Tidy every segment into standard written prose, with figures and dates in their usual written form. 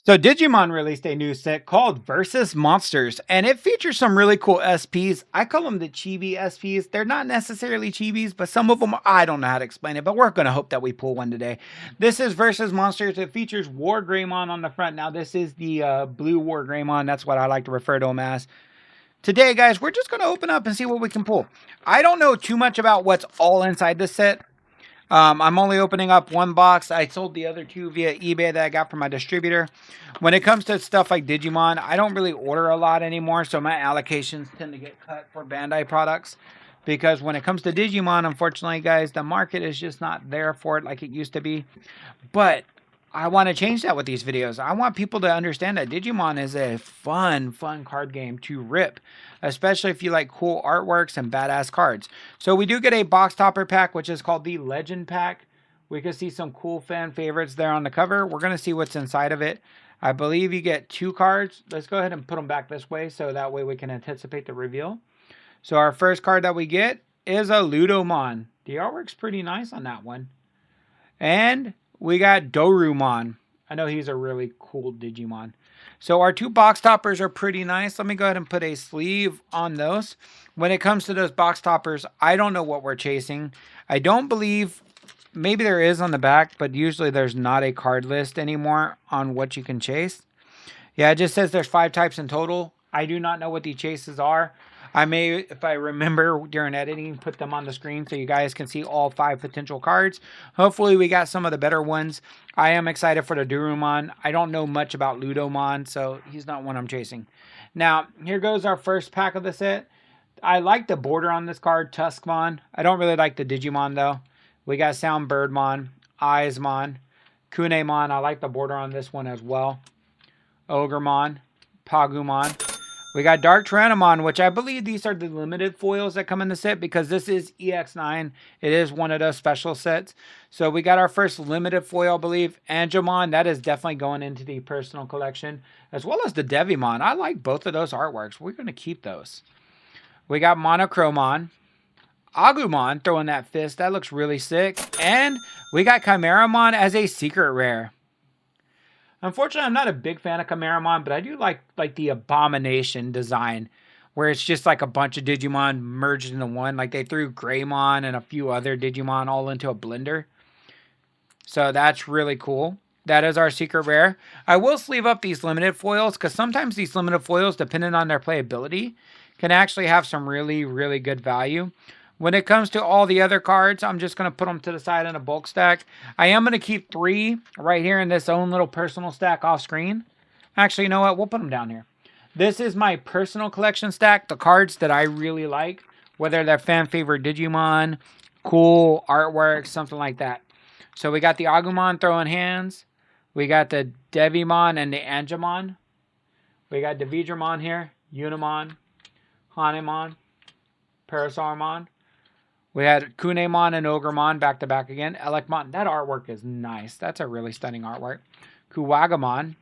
So Digimon released a new set called Versus Monsters, and it features some really cool SPs. I call them the chibi SPs. They're not necessarily chibis, but some of them, I don't know how to explain it, but we're going to hope that we pull one today. This is Versus Monsters. It features War Greymon on the front. Now, this is the blue War Greymon. That's what I like to refer to him as. Today, guys, we're just going to open up and see what we can pull. I don't know too much about what's all inside this set. I'm only opening up one box. I sold the other two via eBay that I got from my distributor. When it comes to stuff like Digimon, I don't really order a lot anymore, so my allocations tend to get cut for Bandai products. Because when it comes to Digimon, unfortunately, guys, the market is just not there for it like it used to be. But I want to change that with these videos. I want people to understand that Digimon is a fun card game to rip, especially if you like cool artworks and badass cards. So we do get a box topper pack, which is called the Legend Pack. We can see some cool fan favorites there on the cover. We're going to see what's inside of it. I believe you get 2 cards. Let's go ahead and put them back this way so that way we can anticipate the reveal. So our first card that we get is a Ludomon. The artwork's pretty nice on that one. And we got Dorumon. I know he's a really cool Digimon. So our 2 box toppers are pretty nice. Let me go ahead and put a sleeve on those. When it comes to those box toppers, I don't know what we're chasing. I don't believe, maybe there is on the back, but usually there's not a card list anymore on what you can chase. Yeah, it just says there's 5 types in total. I do not know what the chases are. I may, if I remember during editing, put them on the screen so you guys can see all 5 potential cards. Hopefully we got some of the better ones. I am excited for the Durumon. I don't know much about Ludomon, so he's not one I'm chasing. Now, here goes our first pack of the set. I like the border on this card, Tuskmon. I don't really like the Digimon, though. We got Soundbirdmon, Eyesmon, Kunemon. I like the border on this one as well. Ogremon, Pagumon. We got Dark Tyrannomon, which I believe these are the limited foils that come in the set because this is EX9. It is one of those special sets. So we got our first limited foil, I believe. Angemon, that is definitely going into the personal collection, as well as the Devimon. I like both of those artworks. We're going to keep those. We got Monochromon. Agumon throwing that fist. That looks really sick. And we got Chimeramon as a secret rare. Unfortunately, I'm not a big fan of Chimeramon, but I do like the Abomination design, where it's just like a bunch of Digimon merged into one. Like they threw Greymon and a few other Digimon all into a blender. So that's really cool. That is our secret rare. I will sleeve up these limited foils because sometimes these limited foils, depending on their playability, can actually have some really good value. When it comes to all the other cards, I'm just going to put them to the side in a bulk stack. I am going to keep 3 right here in this own little personal stack off screen. Actually, you know what? We'll put them down here. This is my personal collection stack, the cards that I really like, whether they're fan favorite Digimon, cool artwork, something like that. So we got the Agumon throwing hands. We got the Devimon and the Angemon. We got Devidramon here, Unimon, Hanemon, Parasaurmon. We had Kunemon and Ogremon back to back again. Elekmon, that artwork is nice. That's a really stunning artwork. Kuwagamon,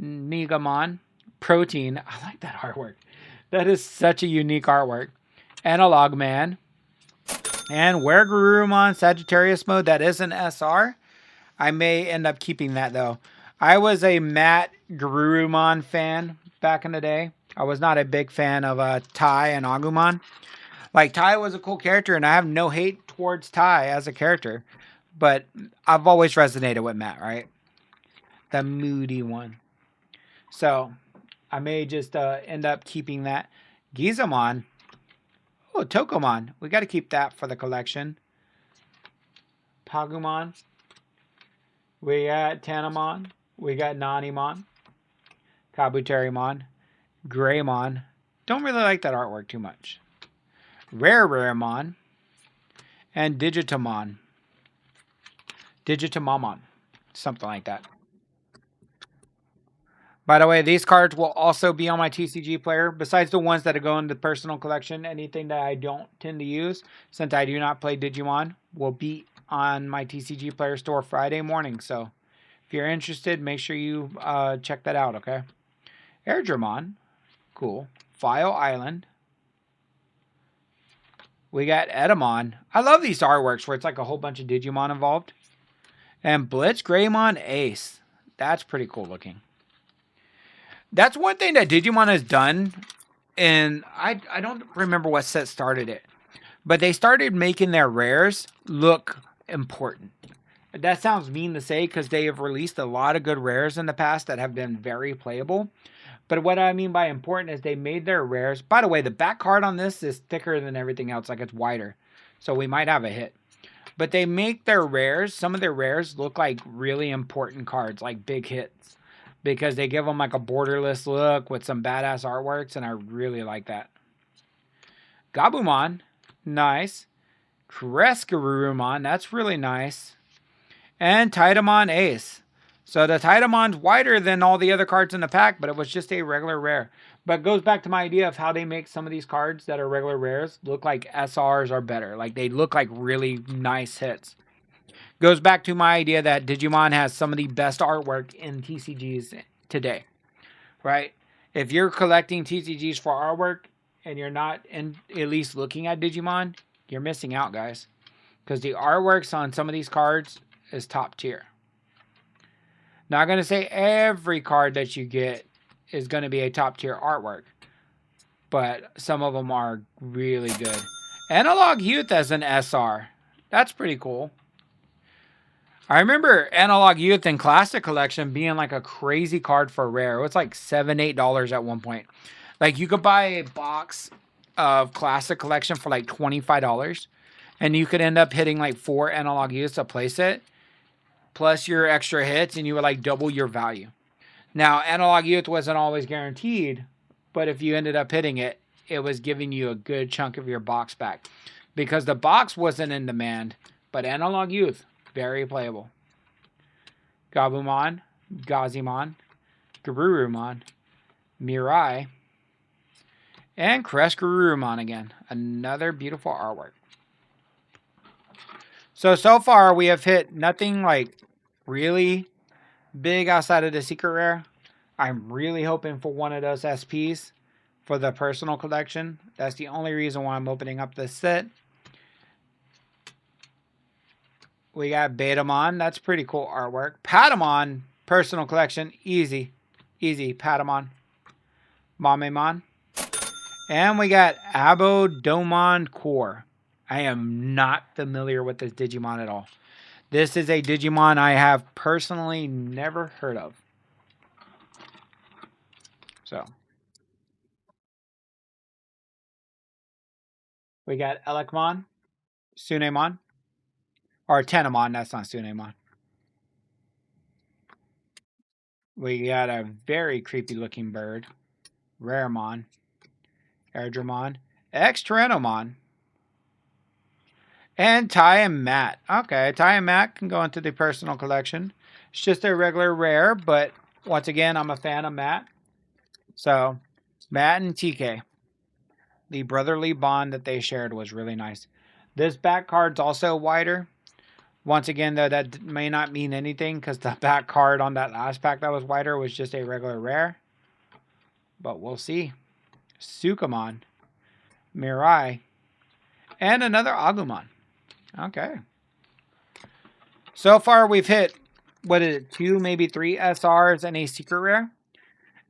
Nigamon, Protein. I like that artwork. That is such a unique artwork. Analog Man. And Weregurumon Sagittarius mode. That is an SR. I may end up keeping that though. I was a Matt Garurumon fan back in the day. I was not a big fan of Tai and Agumon. Like, Tai was a cool character, and I have no hate towards Tai as a character. But I've always resonated with Matt, right? The moody one. So, I may just end up keeping that. Gizamon. Oh, Tokomon. We got to keep that for the collection. Pagumon. We got Tanamon. We got Nanimon. Kabuterimon. Greymon. Don't really like that artwork too much. Raremon, and Digitamon. Digitamamon. Something like that. By the way, these cards will also be on my TCG player. Besides the ones that go in the personal collection, anything that I don't tend to use, since I do not play Digimon, will be on my TCG player store Friday morning. So if you're interested, make sure you check that out, okay? Airdramon. Cool. File Island. We got Edamon. I love these artworks where it's like a whole bunch of Digimon involved. And Blitz Greymon Ace. That's pretty cool looking. That's one thing that Digimon has done, and I don't remember what set started it, but they started making their rares look important. That sounds mean to say because they have released a lot of good rares in the past that have been very playable. But what I mean by important is they made their rares. By the way, the back card on this is thicker than everything else, like it's wider. So we might have a hit. But they make their rares, some of their rares look like really important cards, like big hits. Because they give them like a borderless look with some badass artworks, and I really like that. Gabumon, nice. Kreskarurumon, that's really nice. And Titamon Ace. So the Titamon's wider than all the other cards in the pack, but it was just a regular rare. But it goes back to my idea of how they make some of these cards that are regular rares look like SRs are better. Like they look like really nice hits. Goes back to my idea that Digimon has some of the best artwork in TCGs today. Right? If you're collecting TCGs for artwork and you're not at least looking at Digimon, you're missing out, guys. Because the artworks on some of these cards is top tier. Not going to say every card that you get is going to be a top tier artwork, but some of them are really good. Analog Youth as an SR. That's pretty cool. I remember Analog Youth in Classic Collection being like a crazy card for rare. It was like $7, $8 at one point. Like you could buy a box of Classic Collection for like $25, and you could end up hitting like 4 Analog Youths to place it, plus your extra hits, and you would like double your value. Now, Analog Youth wasn't always guaranteed, but if you ended up hitting it, it was giving you a good chunk of your box back. Because the box wasn't in demand, but Analog Youth, very playable. Gabumon, Gazimon, Garurumon, Mirai, and Kreskarurumon again. Another beautiful artwork. So far we have hit nothing like really big outside of the secret rare. I'm really hoping for one of those SPs for the personal collection. That's the only reason why I'm opening up this set. We got Betamon. That's pretty cool artwork. Patamon, personal collection. Easy. Easy. Patamon. Mamemon. And we got Abodomon Core. I am not familiar with this Digimon at all. This is a Digimon I have personally never heard of. So. We got Elekmon. Sunemon. Or Tenamon, that's not Sunemon. We got a very creepy looking bird. Raremon. Airdramon. Extranomon. And Ty and Matt. Okay, Ty and Matt can go into the personal collection. It's just a regular rare, but once again, I'm a fan of Matt. So, Matt and TK. The brotherly bond that they shared was really nice. This back card's also wider. Once again, though, that may not mean anything because the back card on that last pack that was wider was just a regular rare. But we'll see. Sukamon, Mirai, and another Agumon. Okay. So far, we've hit, what is it, 2, maybe 3 SRs and a secret rare.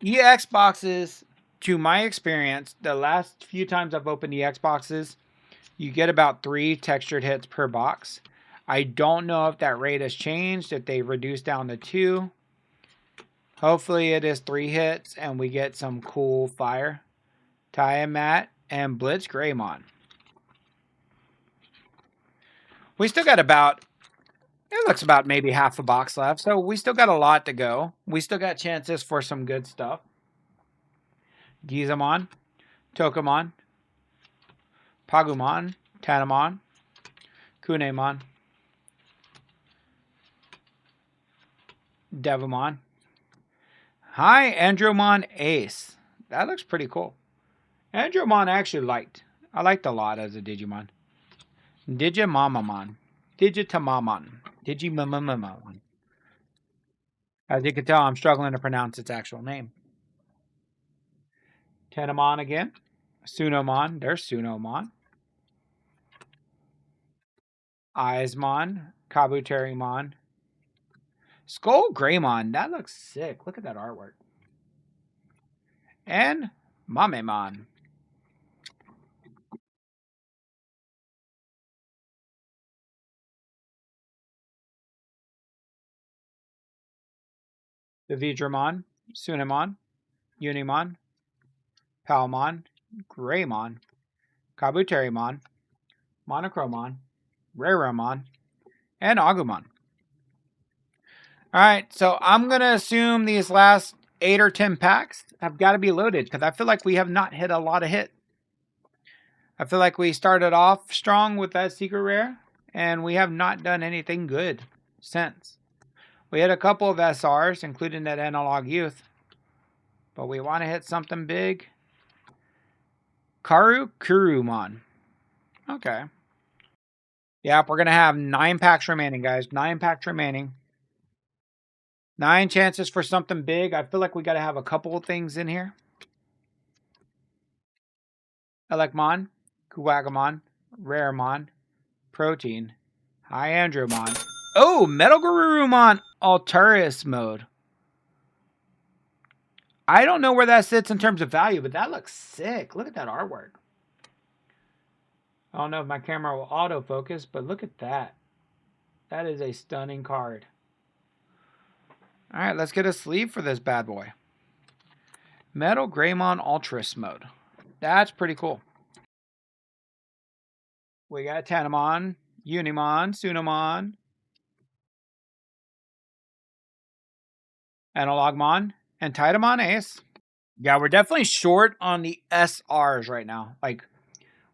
EX boxes, to my experience, the last few times I've opened EX boxes, you get about 3 textured hits per box. I don't know if that rate has changed, if they reduced down to 2. Hopefully it is 3 hits and we get some cool fire. Tiamat and Blitz Greymon. We still got about, it looks about maybe half a box left, so we still got a lot to go. We still got chances for some good stuff. Gizamon, Tokamon, Pagumon, Tanamon, Kunemon, Devamon. Hi, Andromon Ace. That looks pretty cool. Andromon I actually liked. I liked a lot as a Digimon. Digimamamon. Digitamamon. Digimamamamon. As you can tell, I'm struggling to pronounce its actual name. Tenamon again. Sunomon. There's Sunomon. Aizmon. Kabuterimon. Skull Greymon. That looks sick. Look at that artwork. And Mamemon. The Vidramon. Sunamon. Unimon. Palmon. Greymon. Kabuterimon. Monochromon. Rareramon. And Agumon. Alright, so I'm going to assume these last 8 or 10 packs have got to be loaded because I feel like we have not hit a lot of hit. I feel like we started off strong with that secret rare and we have not done anything good since. We had a couple of SRs, including that Analog Youth, but we want to hit something big. Kurumon. Okay. Yep, we're going to have 9 packs remaining, guys. 9 packs remaining. 9 chances for something big. I feel like we got to have a couple of things in here. Elecmon, Kuwagamon, Raremon, Protein, Hyandromon. Oh, Metal Garurumon Altaris mode. I don't know where that sits in terms of value, but that looks sick. Look at that artwork. I don't know if my camera will autofocus, but look at that. That is a stunning card. All right, let's get a sleeve for this bad boy. Metal Greymon Ultras mode. That's pretty cool. We got Tanamon, Unimon, Sunamon, Analogmon, and Titamon Ace. Yeah, we're definitely short on the SRs right now. Like,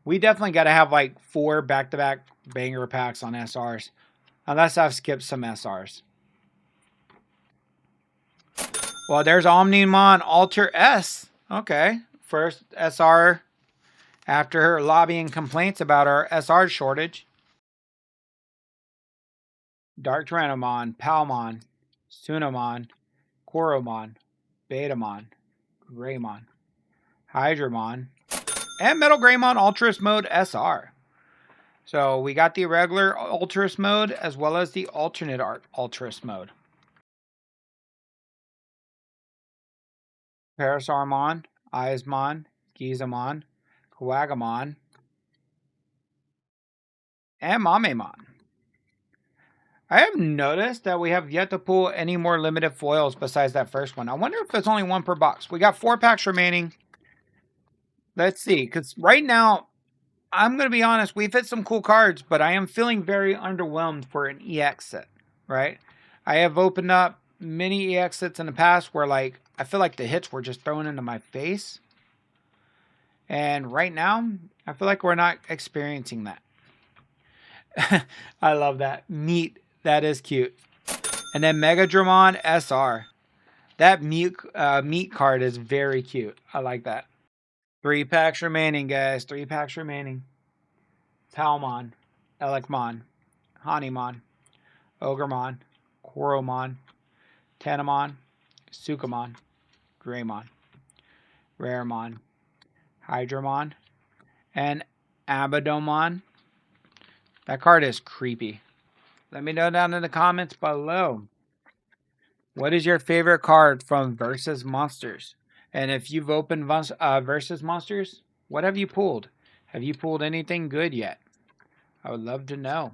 we definitely got to have like 4 back-to-back banger packs on SRs. Unless I've skipped some SRs. Well, there's Omnimon Alter S. Okay. First SR after lobbying complaints about our SR shortage. Dark Tyrannomon, Palmon, Sunamon, Koromon, Betamon, Greymon, Hydramon, and Metal Greymon Ultras Mode SR. So we got the regular Ultras Mode as well as the alternate art Ultras Mode. Parasarmon, Eismon, Gizamon, Kuwagamon, and Mamemon. I have noticed that we have yet to pull any more limited foils besides that first one. I wonder if it's only 1 per box. We got 4 packs remaining. Let's see, because right now, I'm going to be honest, we've hit some cool cards, but I am feeling very underwhelmed for an EX set, right? I have opened up many EX sets in the past where, like, I feel like the hits were just thrown into my face. And right now, I feel like we're not experiencing that. I love that. Neat. That is cute. And then Megadramon SR. That meat card is very cute. I like that. 3 packs remaining, guys. 3 packs remaining. Palmon, Elecmon, Hanimon, Ogremon, Koromon, Tanamon, Sukamon, Greymon, Raremon, Hydramon, and Abadomon. That card is creepy. Let me know down in the comments below. What is your favorite card from Versus Monsters? And if you've opened Versus Monsters, what have you pulled? Have you pulled anything good yet? I would love to know.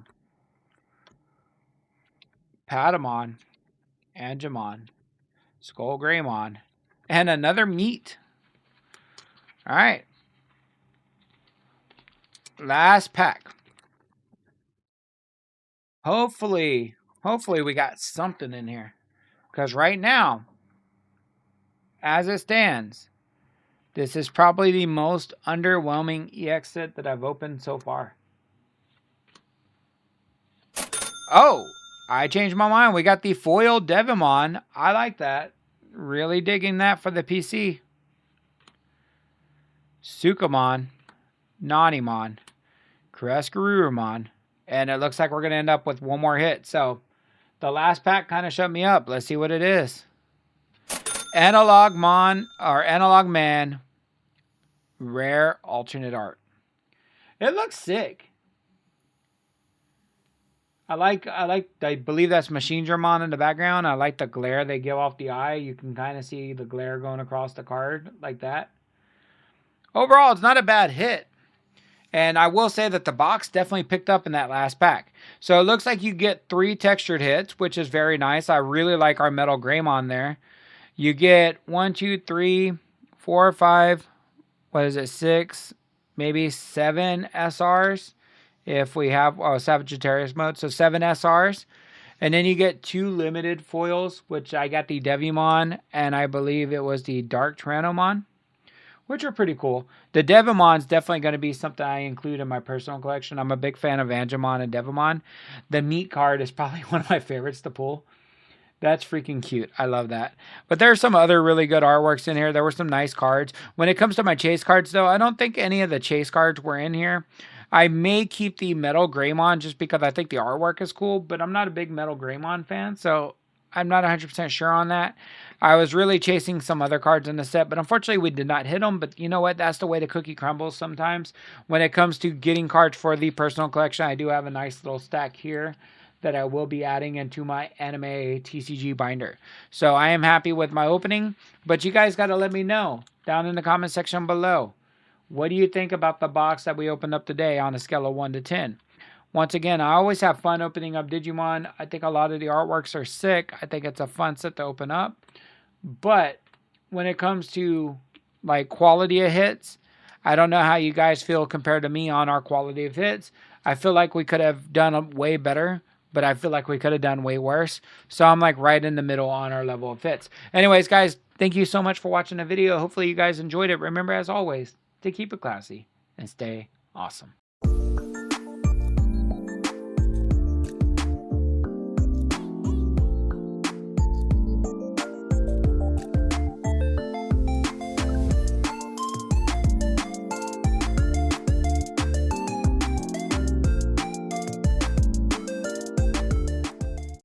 Patamon, Angemon, Skull Greymon, and another meat. All right. Last pack. Hopefully we got something in here. Because right now, as it stands, this is probably the most underwhelming EX set that I've opened so far. Oh, I changed my mind. We got the foil Devimon. I like that. Really digging that for the PC. Sukamon, Nanimon, Karaskarurumon, and it looks like we're going to end up with 1 more hit. So the last pack kind of shut me up. Let's see what it is. Analog Man, rare alternate art. It looks sick. I believe that's Machine German in the background. I like the glare they give off the eye. You can kind of see the glare going across the card like that. Overall, it's not a bad hit. And I will say that the box definitely picked up in that last pack. So it looks like you get 3 textured hits, which is very nice. I really like our Metal Greymon there. You get 1, 2, 3, 4, 5, what is it, 6, maybe 7 SRs if we have Sagittarius mode. So 7 SRs. And then you get 2 limited foils, which I got the Devimon and I believe it was the Dark Tyrannomon, which are pretty cool. The Devimon's definitely going to be something I include in my personal collection. I'm a big fan of Angemon and Devimon. The Meat card is probably one of my favorites to pull. That's freaking cute. I love that. But there's some other really good artworks in here. There were some nice cards. When it comes to my chase cards, though, I don't think any of the chase cards were in here. I may keep the Metal Greymon just because I think the artwork is cool, but I'm not a big Metal Greymon fan, so I'm not 100% sure on that. I was really chasing some other cards in the set, but unfortunately we did not hit them. But you know what? That's the way the cookie crumbles sometimes. When it comes to getting cards for the personal collection, I do have a nice little stack here that I will be adding into my anime TCG binder. So I am happy with my opening, but you guys got to let me know down in the comment section below. What do you think about the box that we opened up today on a scale of 1 to 10? Once again, I always have fun opening up Digimon. I think a lot of the artworks are sick. I think it's a fun set to open up. But when it comes to like quality of hits, I don't know how you guys feel compared to me on our quality of hits. I feel like we could have done way better, but I feel like we could have done way worse. So I'm like right in the middle on our level of hits. Anyways, guys, thank you so much for watching the video. Hopefully you guys enjoyed it. Remember, as always, to keep it classy and stay awesome.